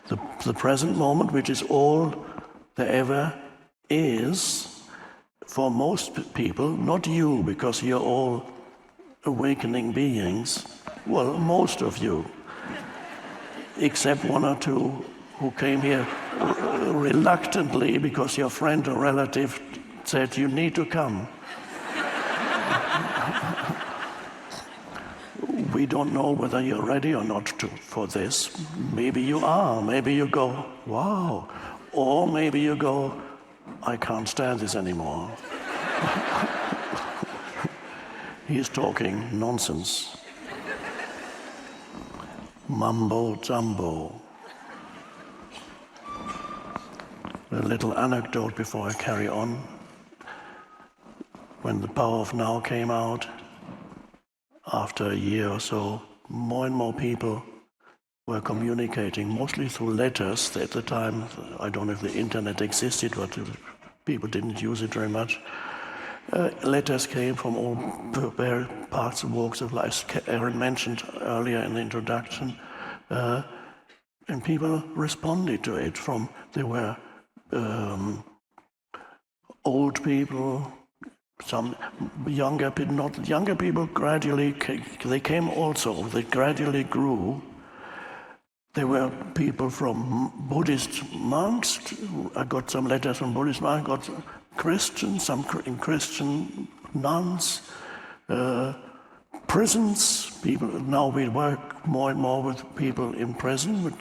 The present moment, which is all there ever is, for most people, not you, because you're all awakening beings, well, most of you, except one or two who came here reluctantly because your friend or relative said, you need to come. We don't know whether you're ready or not for this. Maybe you are. Maybe you go, wow. Or maybe you go, I can't stand this anymore. He's talking nonsense. Mumbo jumbo. A little anecdote before I carry on. When The Power of Now came out, after a year or so, more and more people were communicating, mostly through letters. At the time, I don't know if the internet existed, but people didn't use it very much. Letters came from all parts and walks of life, Aaron mentioned earlier in the introduction, and people responded to it. There were old people, some younger people, not younger people, gradually, they came also, they gradually grew. There were people from Buddhist monks, I got some letters from Buddhist monks, I got Christians, some Christian nuns, prisons, people, now we work more and more with people in prison,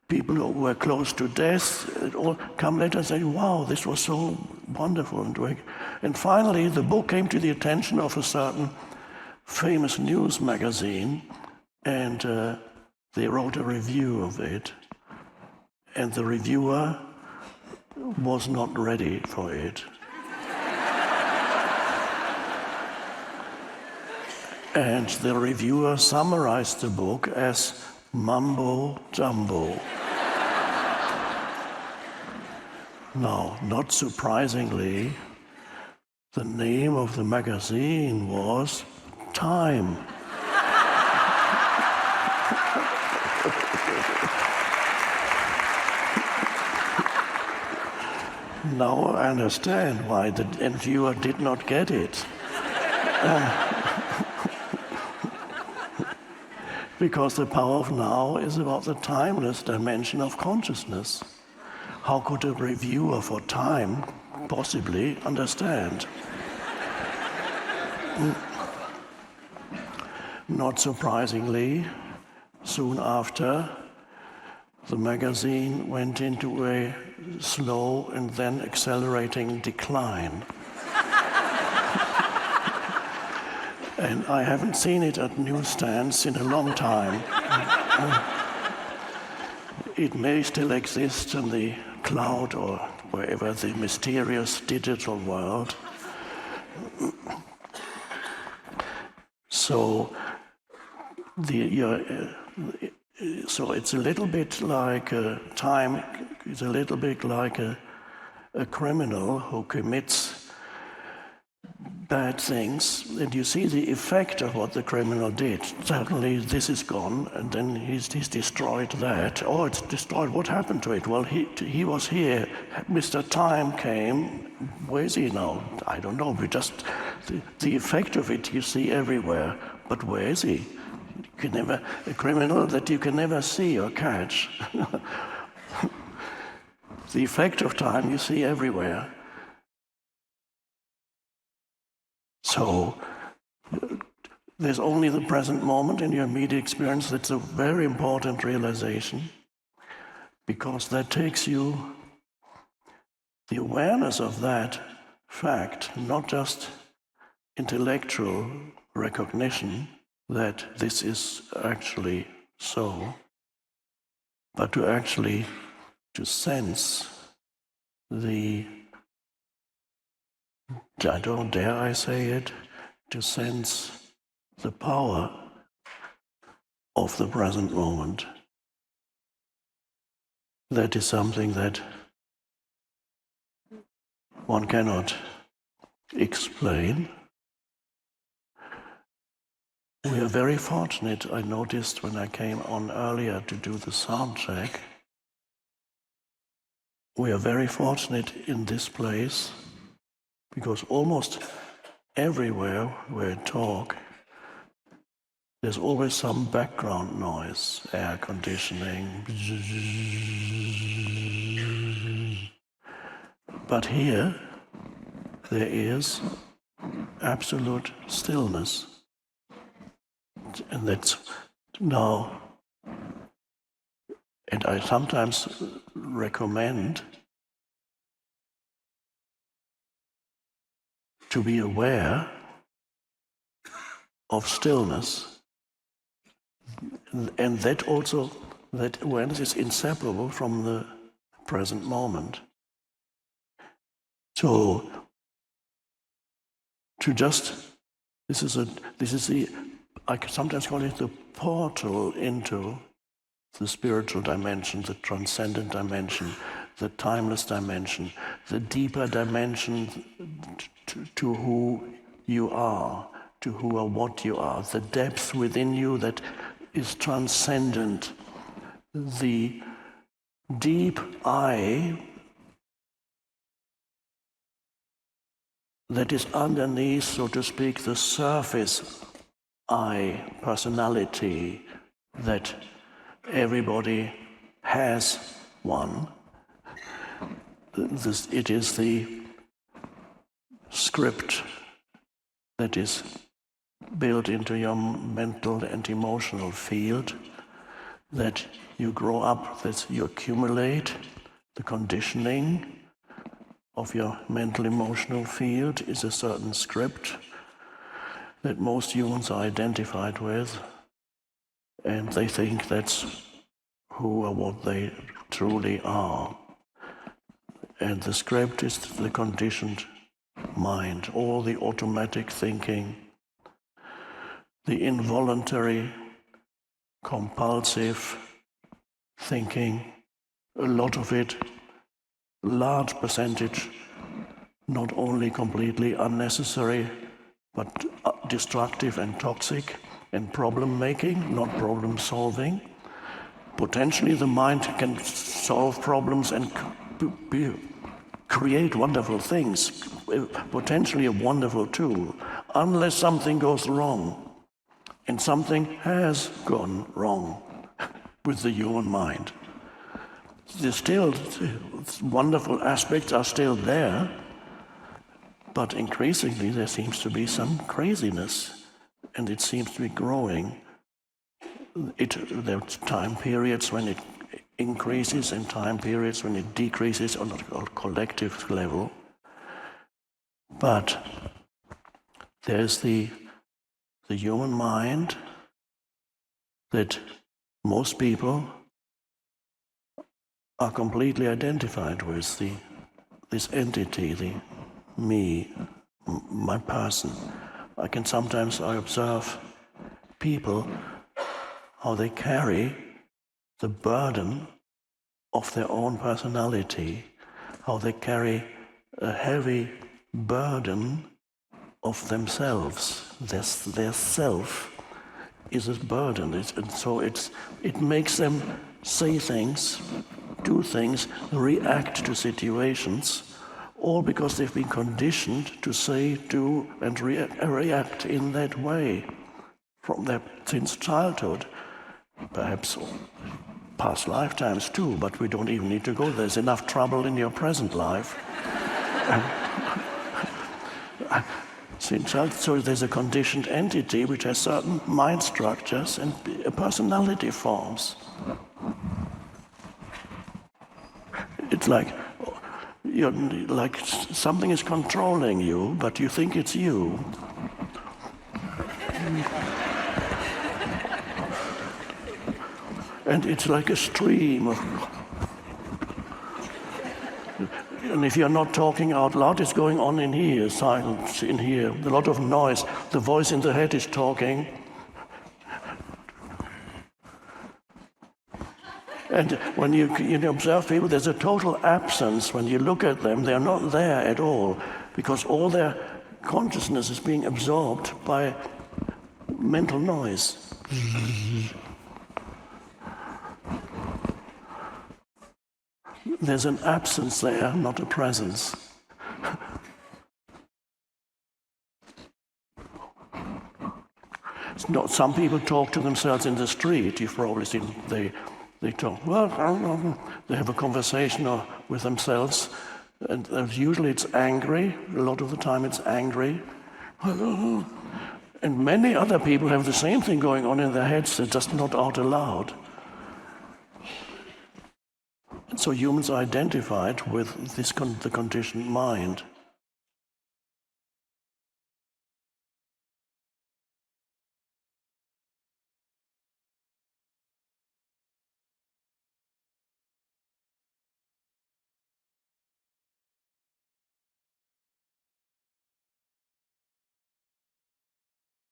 people who were close to death, all come later and say, wow, this was so wonderful. And finally, the book came to the attention of a certain famous news magazine, and they wrote a review of it. And the reviewer was not ready for it. And the reviewer summarized the book as mumbo jumbo. Now, not surprisingly, the name of the magazine was Time. Now I understand why the reviewer did not get it. Because the power of now is about the timeless dimension of consciousness. How could a reviewer for Time possibly understand? Not surprisingly, soon after, the magazine went into a slow and then accelerating decline. And I haven't seen it at newsstands in a long time. It may still exist in the cloud or wherever, the mysterious digital world. So it's a little bit like Time is a little bit like a criminal who commits bad things, and you see the effect of what the criminal did. Suddenly this is gone, and then he's destroyed that. Oh, it's destroyed. What happened to it? Well, he was here. Mr. Time came. Where is he now? I don't know. The effect of it you see everywhere. But where is he? A criminal that you can never see or catch. The effect of time you see everywhere. So there's only the present moment in your immediate experience. That's a very important realization, because that takes you the awareness of that fact, not just intellectual recognition that this is actually so, but to sense I don't dare I say it, to sense the power of the present moment. That is something that one cannot explain, We are very fortunate, I noticed when I came on earlier to do the sound check, we are very fortunate in this place because almost everywhere where I talk, there's always some background noise, air conditioning. But here, there is absolute stillness. And that's now, and I sometimes recommend to be aware of stillness. And that also, that awareness is inseparable from the present moment. So, to just, this is the, I sometimes call it the portal into the spiritual dimension, the transcendent dimension, the timeless dimension, the deeper dimension to who you are, to who or what you are, the depth within you that is transcendent, the deep I that is underneath, so to speak, the surface I, personality, that everybody has one. It is the script that is built into your mental and emotional field, that you grow up, that you accumulate, the conditioning of your mental emotional field is a certain script that most humans are identified with, and they think that's who or what they truly are. And the script is the conditioned mind, all the automatic thinking, the involuntary, compulsive thinking, a lot of it, large percentage, not only completely unnecessary, but destructive and toxic and problem-making, not problem-solving. Potentially the mind can solve problems and create wonderful things, potentially a wonderful tool, unless something goes wrong. And something has gone wrong with the human mind. There's still wonderful aspects are still there, but increasingly there seems to be some craziness, and it seems to be growing. There are time periods when it increases and time periods when it decreases on a collective level. But there's the human mind that most people are completely identified with, this entity, the me, my person. I observe people, how they carry the burden of their own personality, how they carry a heavy burden of themselves. Their self is a burden, and so it makes them say things, do things, react to situations, all because they've been conditioned to say, do, and react in that way since childhood, perhaps past lifetimes too, but we don't even need to go there. There's enough trouble in your present life. So there's a conditioned entity which has certain mind structures and personality forms. It's like something is controlling you, but you think it's you. And it's like a stream of... And if you're not talking out loud, it's going on in here, silence in here, a lot of noise. The voice in the head is talking. And when you observe people, there's a total absence. When you look at them, they're not there at all, because all their consciousness is being absorbed by mental noise. There's an absence there, not a presence. It's not, some people talk to themselves in the street. You've probably seen they talk. Well, they have a conversation with themselves, and usually it's angry. A lot of the time it's angry. And many other people have the same thing going on in their heads, they're just not out aloud. And so humans are identified with this the conditioned mind.